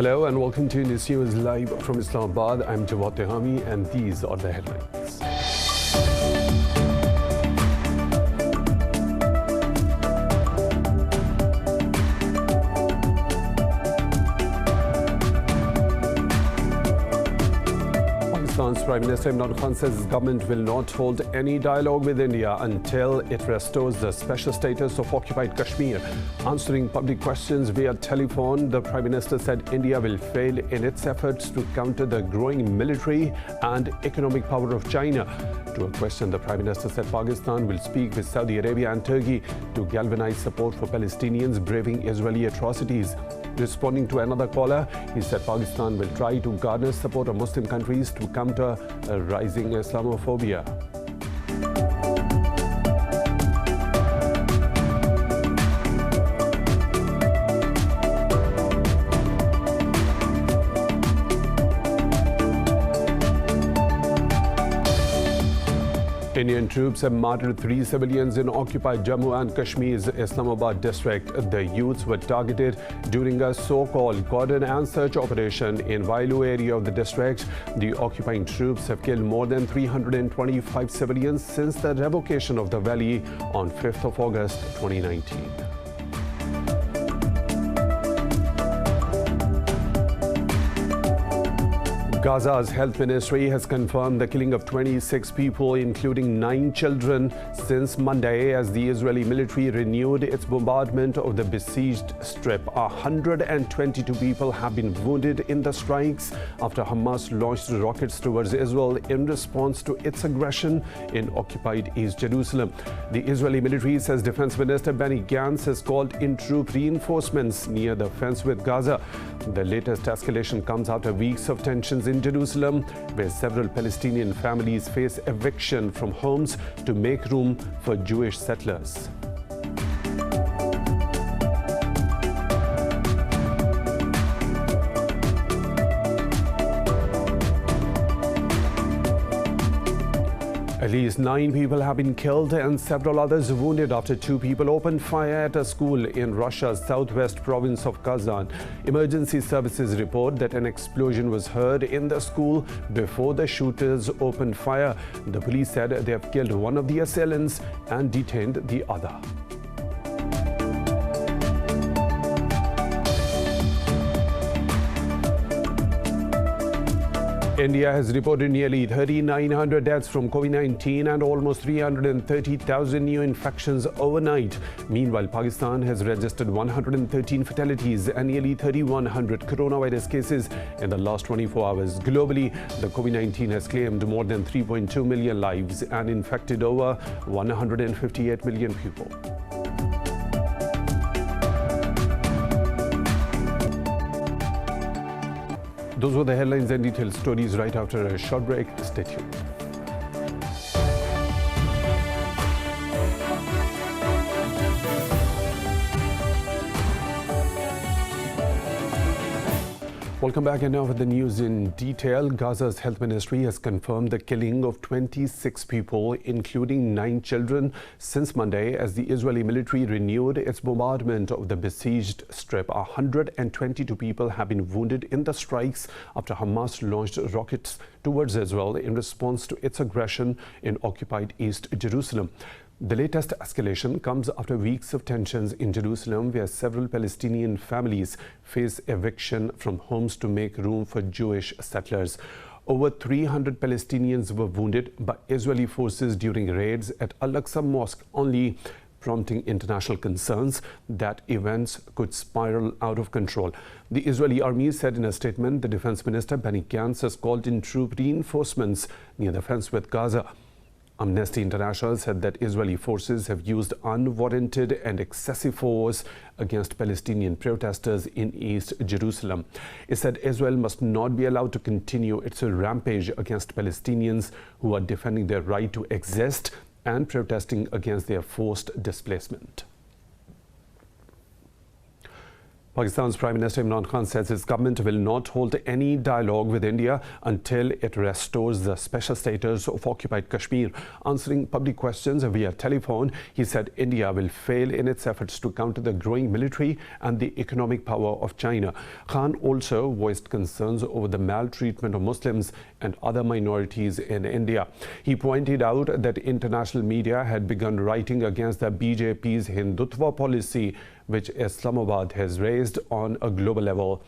Hello and welcome to Indus News live from Islamabad. I'm Jawad and these are the headlines. Pakistan's Prime Minister Imran Khan says his government will not hold any dialogue with India until it restores the special status of occupied Kashmir. Answering public questions via telephone, the Prime Minister said India will fail in its efforts to counter the growing military and economic power of China. To a question, the Prime Minister said Pakistan will speak with Saudi Arabia and Turkey to galvanize support for Palestinians braving Israeli atrocities. Responding to another caller, he said Pakistan will try to garner support of Muslim countries to counter a rising Islamophobia. Indian troops have martyred 3 civilians in occupied Jammu and Kashmir's Islamabad district. The youths were targeted during a so-called cordon and search operation in Wailu area of the district. The occupying troops have killed more than 325 civilians since the revocation of the valley on 5th of August 2019. Gaza's health ministry has confirmed the killing of 26 people, including 9 children, since Monday as the Israeli military renewed its bombardment of the besieged strip. 122 people have been wounded in the strikes after Hamas launched rockets towards Israel in response to its aggression in occupied East Jerusalem. The Israeli military says Defense Minister Benny Gantz has called in troop reinforcements near the fence with Gaza. The latest escalation comes after weeks of tensions in Jerusalem, where several Palestinian families face eviction from homes to make room for Jewish settlers. At least 9 people have been killed and several others wounded after 2 people opened fire at a school in Russia's southwest province of Kazan. Emergency services report that an explosion was heard in the school before the shooters opened fire. The police said they have killed one of the assailants and detained the other. India has reported nearly 3,900 deaths from COVID-19 and almost 330,000 new infections overnight. Meanwhile, Pakistan has registered 113 fatalities and nearly 3,100 coronavirus cases in the last 24 hours. Globally, the COVID-19 has claimed more than 3.2 million lives and infected over 158 million people. Those were the headlines and detailed stories right after a short break. Stay tuned. Welcome back, and now for the news in detail. Gaza's health ministry has confirmed the killing of 26 people, including 9 children, since Monday as the Israeli military renewed its bombardment of the besieged strip. 122 people have been wounded in the strikes after Hamas launched rockets towards Israel in response to its aggression in occupied East Jerusalem. The latest escalation comes after weeks of tensions in Jerusalem, where several Palestinian families face eviction from homes to make room for Jewish settlers. Over 300 Palestinians were wounded by Israeli forces during raids at Al-Aqsa Mosque, only prompting international concerns that events could spiral out of control. The Israeli army said in a statement the Defense Minister Benny Gantz has called in troop reinforcements near the fence with Gaza. Amnesty International said that Israeli forces have used unwarranted and excessive force against Palestinian protesters in East Jerusalem. It said Israel must not be allowed to continue its rampage against Palestinians who are defending their right to exist and protesting against their forced displacement. Pakistan's Prime Minister Imran Khan says his government will not hold any dialogue with India until it restores the special status of occupied Kashmir. Answering public questions via telephone, he said India will fail in its efforts to counter the growing military and the economic power of China. Khan also voiced concerns over the maltreatment of Muslims and other minorities in India. He pointed out that international media had begun writing against the BJP's Hindutva policy, which Islamabad has raised on a global level.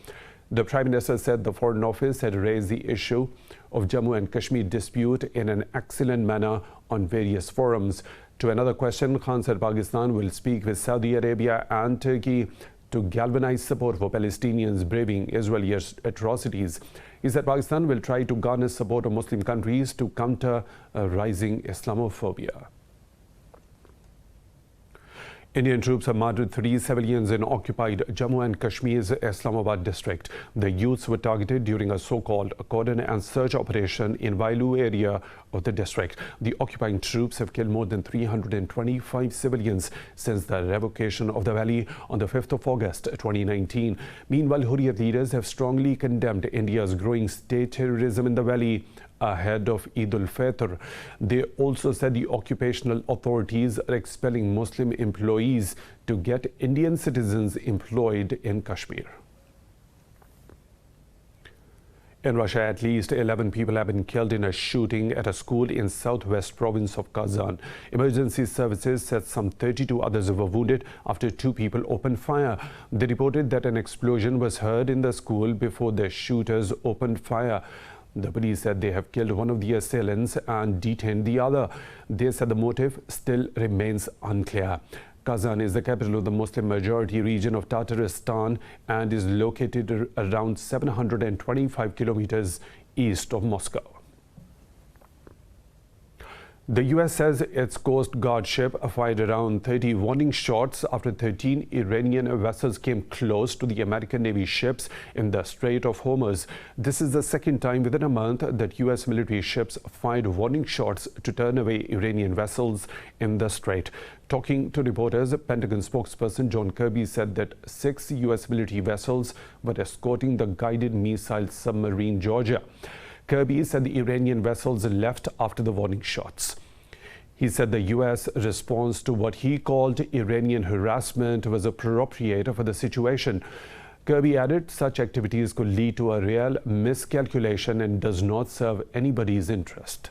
The Prime Minister said the Foreign Office had raised the issue of Jammu and Kashmir dispute in an excellent manner on various forums. To another question, Khan said Pakistan will speak with Saudi Arabia and Turkey to galvanize support for Palestinians braving Israeli atrocities. He said Pakistan will try to garner support of Muslim countries to counter rising Islamophobia. Indian troops have murdered 3 civilians in occupied Jammu and Kashmir's Islamabad district. The youths were targeted during a so-called cordon and search operation in Wailu area of the district. The occupying troops have killed more than 325 civilians since the revocation of the valley on the 5th of August 2019. Meanwhile, Hurriyat leaders have strongly condemned India's growing state terrorism in the valley ahead of Eid al-Fitr. They also said the occupational authorities are expelling Muslim employees to get Indian citizens employed in Kashmir. In Russia, at least 11 people have been killed in a shooting at a school in southwest province of Kazan. Emergency services said some 32 others were wounded after 2 people opened fire. They reported that an explosion was heard in the school before the shooters opened fire. The police said they have killed one of the assailants and detained the other. They said the motive still remains unclear. Kazan is the capital of the Muslim-majority region of Tatarstan and is located around 725 kilometers east of Moscow. The U.S. says its Coast Guard ship fired around 30 warning shots after 13 Iranian vessels came close to the American Navy ships in the Strait of Hormuz. This is the second time within a month that U.S. military ships fired warning shots to turn away Iranian vessels in the strait. Talking to reporters, Pentagon spokesperson John Kirby said that 6 U.S. military vessels were escorting the guided missile submarine Georgia. Kirby said the Iranian vessels left after the warning shots. He said the U.S. response to what he called Iranian harassment was appropriate for the situation. Kirby added such activities could lead to a real miscalculation and does not serve anybody's interest.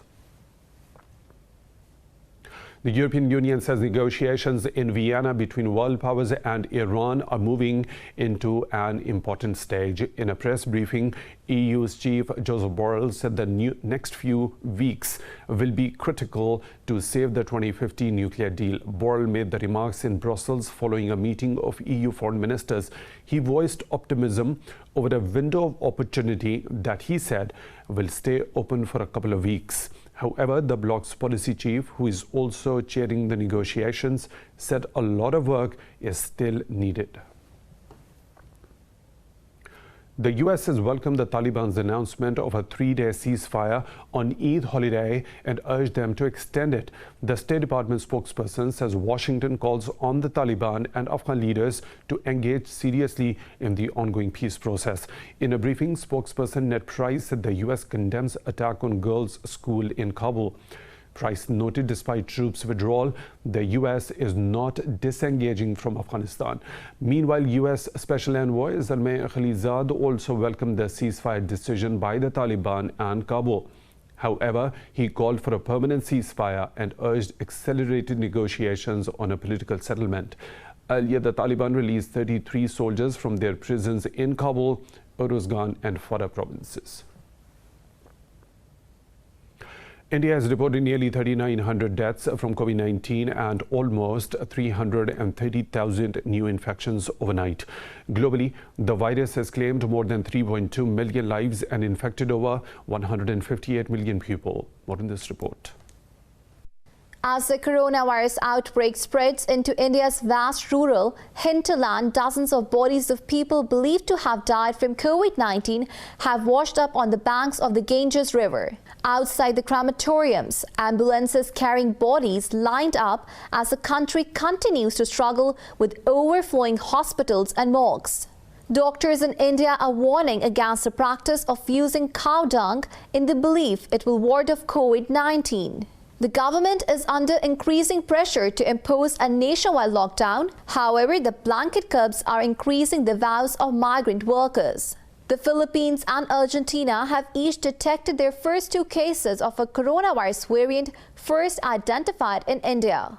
The European Union says negotiations in Vienna between world powers and Iran are moving into an important stage. In a press briefing, EU's chief Joseph Borrell said the next few weeks will be critical to save the 2015 nuclear deal. Borrell made the remarks in Brussels following a meeting of EU foreign ministers. He voiced optimism over a window of opportunity that he said will stay open for a couple of weeks. However, the bloc's policy chief, who is also chairing the negotiations, said a lot of work is still needed. The U.S. has welcomed the Taliban's announcement of a 3-day ceasefire on Eid holiday and urged them to extend it. The State Department spokesperson says Washington calls on the Taliban and Afghan leaders to engage seriously in the ongoing peace process. In a briefing, spokesperson Ned Price said the U.S. condemns attack on girls' school in Kabul. Price noted despite troops' withdrawal, the U.S. is not disengaging from Afghanistan. Meanwhile, U.S. Special Envoy Zalmay Khalilzad also welcomed the ceasefire decision by the Taliban and Kabul. However, he called for a permanent ceasefire and urged accelerated negotiations on a political settlement. Earlier, the Taliban released 33 soldiers from their prisons in Kabul, Uruzgan and Farah provinces. India has reported nearly 3,900 deaths from COVID-19 and almost 330,000 new infections overnight. Globally, the virus has claimed more than 3.2 million lives and infected over 158 million people. More in this report. As the coronavirus outbreak spreads into India's vast rural hinterland, dozens of bodies of people believed to have died from COVID-19 have washed up on the banks of the Ganges River. Outside the crematoriums, ambulances carrying bodies lined up as the country continues to struggle with overflowing hospitals and morgues. Doctors in India are warning against the practice of using cow dung in the belief it will ward off COVID-19. The government is under increasing pressure to impose a nationwide lockdown. However, the blanket curbs are increasing the vows of migrant workers. The Philippines and Argentina have each detected their first 2 cases of a coronavirus variant first identified in India.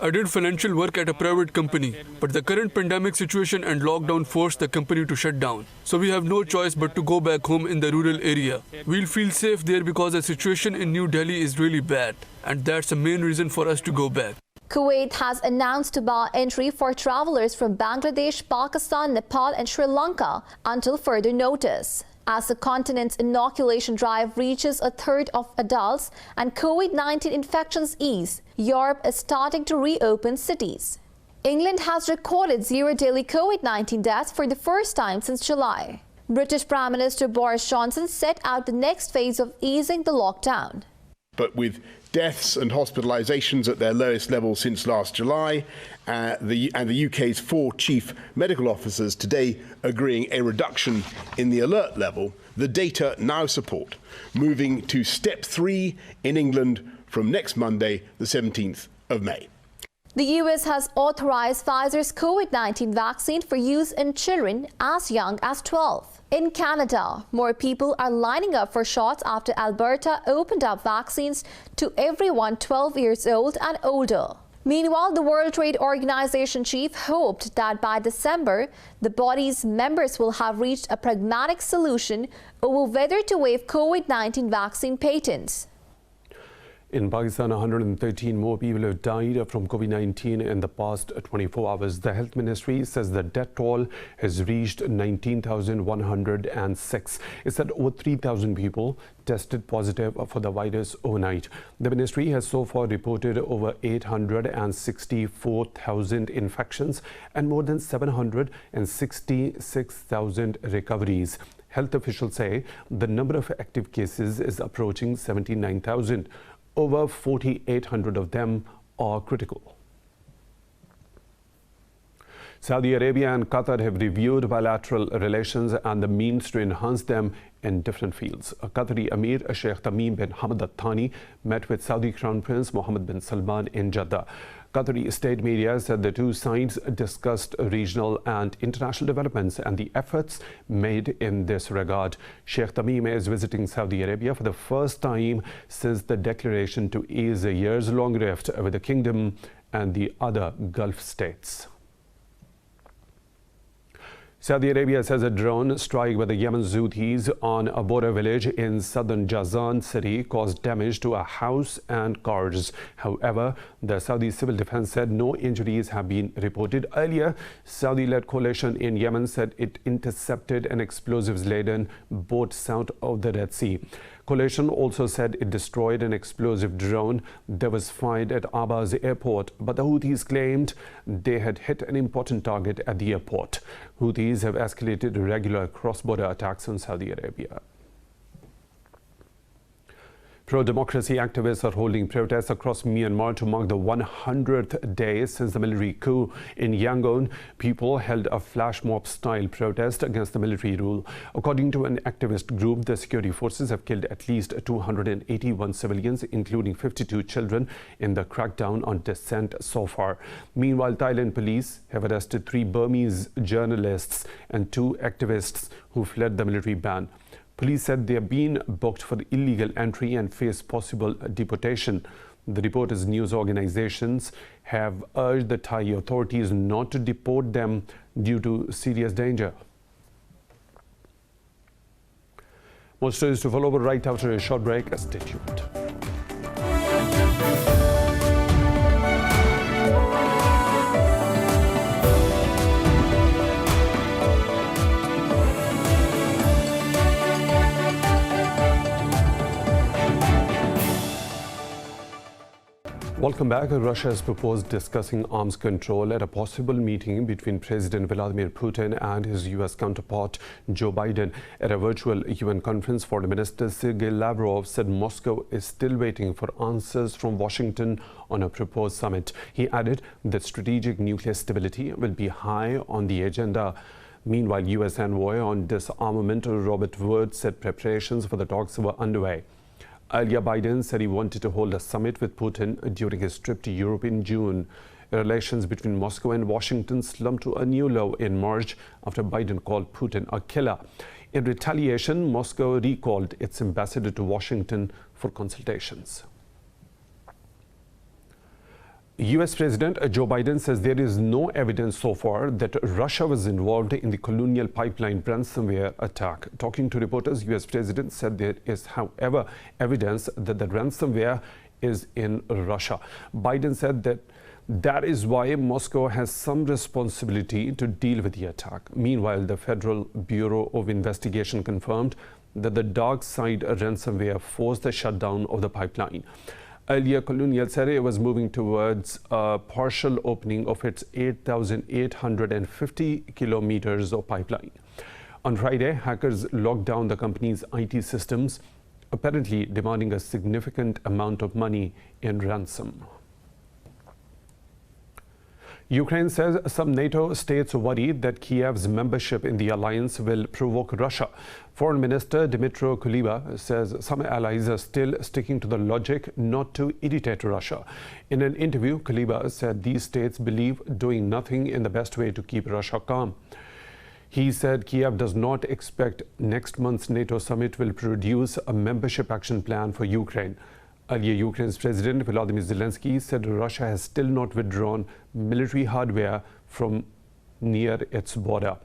I did financial work at a private company, but the current pandemic situation and lockdown forced the company to shut down. So we have no choice but to go back home in the rural area. We'll feel safe there because the situation in New Delhi is really bad, and that's the main reason for us to go back. Kuwait has announced to bar entry for travelers from Bangladesh, Pakistan, Nepal and Sri Lanka until further notice. As the continent's inoculation drive reaches a third of adults and COVID-19 infections ease, Europe is starting to reopen cities. England has recorded 0 daily COVID-19 deaths for the first time since July. British Prime Minister Boris Johnson set out the next phase of easing the lockdown. But with deaths and hospitalisations at their lowest level since last July, the UK's 4 chief medical officers today agreeing a reduction in the alert level, the data now support moving to step 3 in England from next Monday, the 17th of May. The US has authorized Pfizer's COVID-19 vaccine for use in children as young as 12. In Canada, more people are lining up for shots after Alberta opened up vaccines to everyone 12 years old and older. Meanwhile, the World Trade Organization chief hoped that by December, the body's members will have reached a pragmatic solution over whether to waive COVID-19 vaccine patents. In Pakistan, 113 more people have died from COVID-19 in the past 24 hours. The Health Ministry says the death toll has reached 19,106. It said over 3,000 people tested positive for the virus overnight. The ministry has so far reported over 864,000 infections and more than 766,000 recoveries. Health officials say the number of active cases is approaching 79,000. Over 4,800 of them are critical. Saudi Arabia and Qatar have reviewed bilateral relations and the means to enhance them in different fields. Qatari Emir Sheikh Tamim bin Hamad Al Thani met with Saudi Crown Prince Mohammed bin Salman in Jeddah. Qatari state media said the 2 sides discussed regional and international developments and the efforts made in this regard. Sheikh Tamim is visiting Saudi Arabia for the first time since the declaration to ease a years-long rift with the kingdom and the other Gulf states. Saudi Arabia says a drone strike by the Yemen's Houthis on a border village in southern Jazan city caused damage to a house and cars. However, the Saudi Civil Defense said no injuries have been reported. Earlier, Saudi-led coalition in Yemen said it intercepted an explosives-laden boat south of the Red Sea. Coalition also said it destroyed an explosive drone that was fired at Abbas airport, but the Houthis claimed they had hit an important target at the airport. Houthis have escalated regular cross-border attacks on Saudi Arabia. Pro-democracy activists are holding protests across Myanmar to mark the 100th day since the military coup. In Yangon, people held a flash mob-style protest against the military rule. According to an activist group, the security forces have killed at least 281 civilians, including 52 children, in the crackdown on dissent so far. Meanwhile, Thailand police have arrested 3 Burmese journalists and 2 activists who fled the military ban. Police said they have been booked for illegal entry and face possible deportation. The Reporters News organizations have urged the Thai authorities not to deport them due to serious danger. More stories to follow right after a short break. Stay tuned. Welcome back. Russia has proposed discussing arms control at a possible meeting between President Vladimir Putin and his U.S. counterpart Joe Biden. At a virtual UN conference, Foreign Minister Sergei Lavrov said Moscow is still waiting for answers from Washington on a proposed summit. He added that strategic nuclear stability will be high on the agenda. Meanwhile, U.S. envoy on disarmament Robert Wood said preparations for the talks were underway. Earlier, Biden said he wanted to hold a summit with Putin during his trip to Europe in June. Relations between Moscow and Washington slumped to a new low in March after Biden called Putin a killer. In retaliation, Moscow recalled its ambassador to Washington for consultations. U.S. President Joe Biden says there is no evidence so far that Russia was involved in the Colonial Pipeline ransomware attack. Talking to reporters, U.S. President said there is, however, evidence that the ransomware is in Russia. Biden said that is why Moscow has some responsibility to deal with the attack. Meanwhile, the Federal Bureau of Investigation confirmed that the dark side ransomware forced the shutdown of the pipeline. Earlier, Colonial said it was moving towards a partial opening of its 8,850 kilometers of pipeline. On Friday, hackers locked down the company's IT systems, apparently demanding a significant amount of money in ransom. Ukraine says some NATO states worry that Kiev's membership in the alliance will provoke Russia. Foreign Minister Dmytro Kuleba says some allies are still sticking to the logic not to irritate Russia. In an interview, Kuleba said these states believe doing nothing in the best way to keep Russia calm. He said Kiev does not expect next month's NATO summit will produce a membership action plan for Ukraine. Earlier, Ukraine's President Volodymyr Zelensky said Russia has still not withdrawn military hardware from near its border.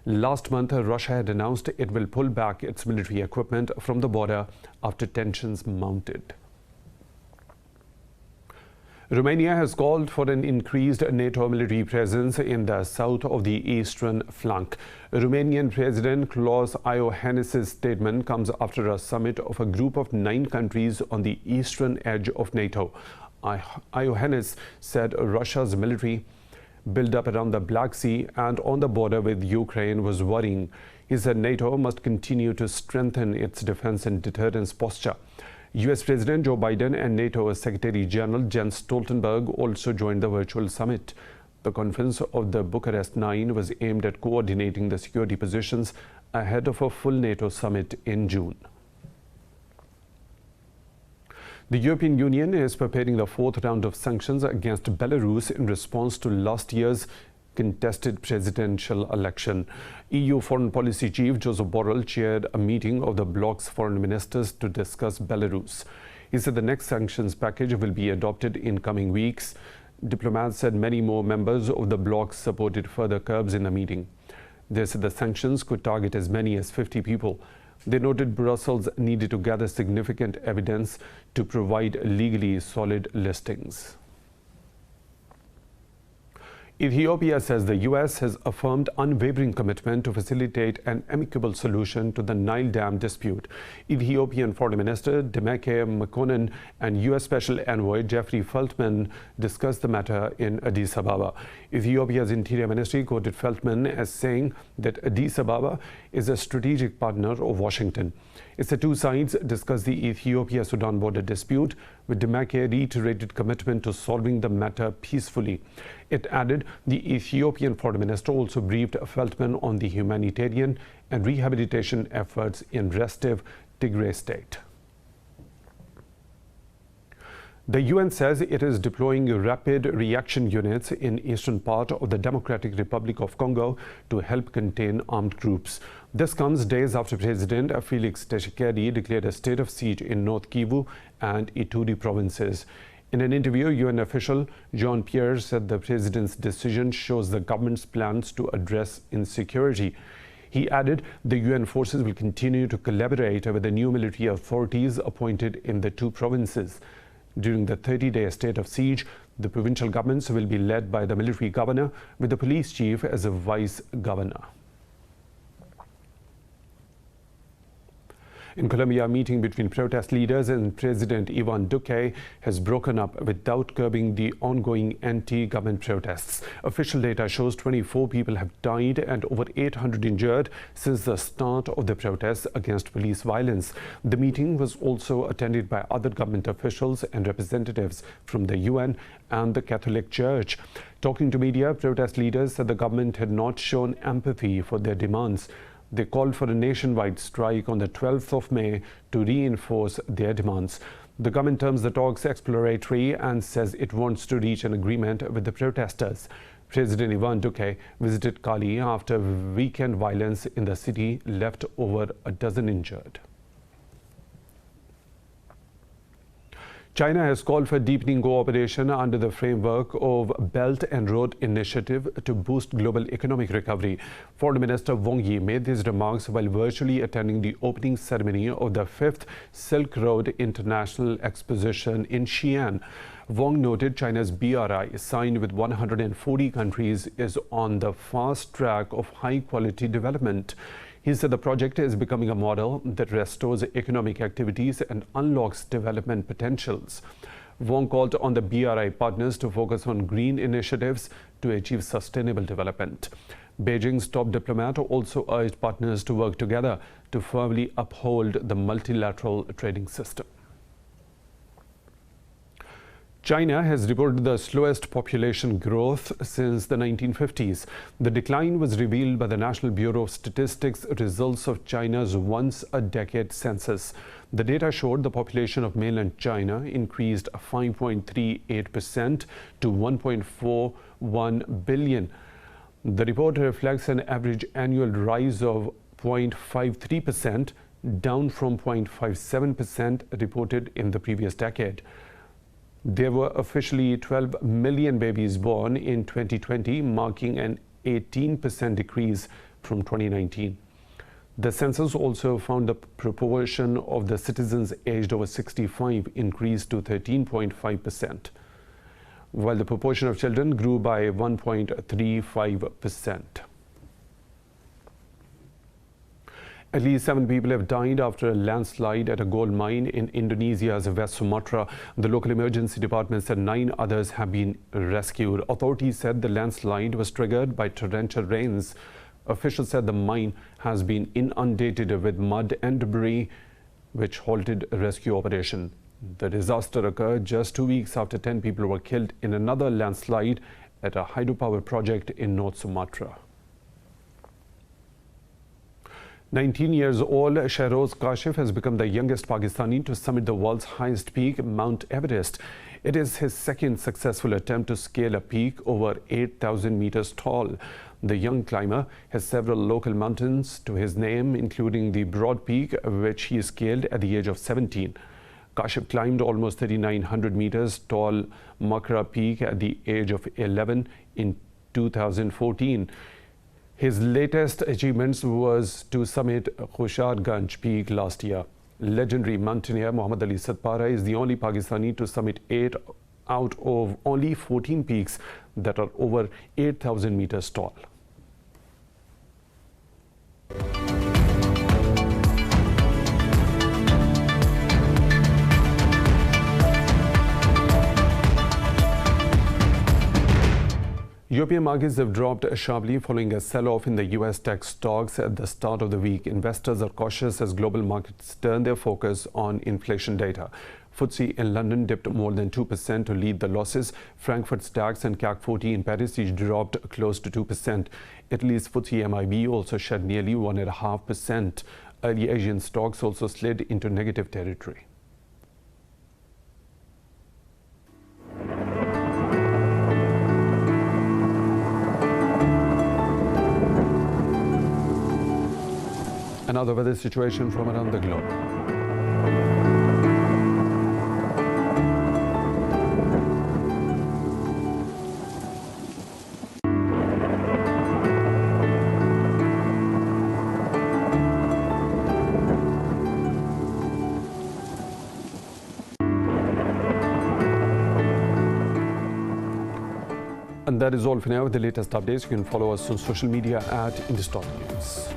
Last month, Russia had announced it will pull back its military equipment from the border after tensions mounted. Romania has called for an increased NATO military presence in the south of the eastern flank. Romanian President Klaus Iohannis's statement comes after a summit of a group of 9 countries on the eastern edge of NATO. Iohannis said Russia's military build-up around the Black Sea and on the border with Ukraine was worrying. He said NATO must continue to strengthen its defense and deterrence posture. U.S. President Joe Biden and NATO Secretary General Jens Stoltenberg also joined the virtual summit. The conference of the Bucharest 9 was aimed at coordinating the security positions ahead of a full NATO summit in June. The European Union is preparing the 4th round of sanctions against Belarus in response to last year's contested presidential election. EU Foreign Policy Chief Joseph Borrell chaired a meeting of the bloc's foreign ministers to discuss Belarus. He said the next sanctions package will be adopted in coming weeks. Diplomats said many more members of the bloc supported further curbs in the meeting. They said the sanctions could target as many as 50 people. They noted Brussels needed to gather significant evidence to provide legally solid listings. Ethiopia says the U.S. has affirmed unwavering commitment to facilitate an amicable solution to the Nile Dam dispute. Ethiopian Foreign Minister Demeke Mekonnen and U.S. Special Envoy Jeffrey Feltman discussed the matter in Addis Ababa. Ethiopia's Interior Ministry quoted Feltman as saying that Addis Ababa is a strategic partner of Washington. It's the two sides discussed the Ethiopia-Sudan border dispute, with Demeke reiterated commitment to solving the matter peacefully. It added the Ethiopian Foreign Minister also briefed Feltman on the humanitarian and rehabilitation efforts in restive Tigray state. The UN says it is deploying rapid reaction units in eastern part of the Democratic Republic of Congo to help contain armed groups. This comes days after President Felix Tshisekedi declared a state of siege in North Kivu and Ituri provinces. In an interview, UN official Jean-Pierre said the president's decision shows the government's plans to address insecurity. He added the UN forces will continue to collaborate with the new military authorities appointed in the two provinces. During the 30-day state of siege, the provincial governments will be led by the military governor, with the police chief as a vice governor. In Colombia, a meeting between protest leaders and President Iván Duque has broken up without curbing the ongoing anti-government protests. Official data shows 24 people have died and over 800 injured since the start of the protests against police violence. The meeting was also attended by other government officials and representatives from the UN and the Catholic Church. Talking to media, protest leaders said the government had not shown empathy for their demands. They called for a nationwide strike on the 12th of May to reinforce their demands. The government terms the talks exploratory and says it wants to reach an agreement with the protesters. President Iván Duque visited Cali after weekend violence in the city left over a dozen injured. China has called for deepening cooperation under the framework of Belt and Road Initiative to boost global economic recovery. Foreign Minister Wang Yi made these remarks while virtually attending the opening ceremony of the 5th Silk Road International Exposition in Xi'an. Wang noted China's BRI, signed with 140 countries, is on the fast track of high-quality development. He said the project is becoming a model that restores economic activities and unlocks development potentials. Wang called on the BRI partners to focus on green initiatives to achieve sustainable development. Beijing's top diplomat also urged partners to work together to firmly uphold the multilateral trading system. China has reported the slowest population growth since the 1950s. The decline was revealed by the National Bureau of Statistics results of China's once-a-decade census. The data showed the population of mainland China increased 5.38% to 1.41 billion. The report reflects an average annual rise of 0.53%, down from 0.57% reported in the previous decade. There were officially 12 million babies born in 2020, marking an 18% decrease from 2019. The census also found the proportion of the citizens aged over 65 increased to 13.5%, while the proportion of children grew by 1.35%. At least 7 people have died after a landslide at a gold mine in Indonesia's West Sumatra. The local emergency department said 9 others have been rescued. Authorities said the landslide was triggered by torrential rains. Officials said the mine has been inundated with mud and debris, which halted a rescue operation. The disaster occurred just 2 weeks after 10 people were killed in another landslide at a hydropower project in North Sumatra. 19 years old Shahroz Kashif has become the youngest Pakistani to summit the world's highest peak, Mount Everest. It is his second successful attempt to scale a peak over 8,000 meters tall. The young climber has several local mountains to his name, including the Broad Peak, which he scaled at the age of 17. Kashif climbed almost 3,900 meters tall Makra Peak at the age of 11 in 2014. His latest achievements was to summit Khusharganj Peak last year. Legendary mountaineer Muhammad Ali Satpara is the only Pakistani to summit 8 out of only 14 peaks that are over 8,000 meters tall. European markets have dropped sharply following a sell-off in the US tech stocks at the start of the week. Investors are cautious as global markets turn their focus on inflation data. FTSE in London dipped more than 2% to lead the losses. Frankfurt's DAX and CAC 40 in Paris each dropped close to 2%. Italy's FTSE MIB also shed nearly 1.5%. Early Asian stocks also slid into negative territory. Another weather situation from around the globe. And that is all for now. With the latest updates, you can follow us on social media at Indus News.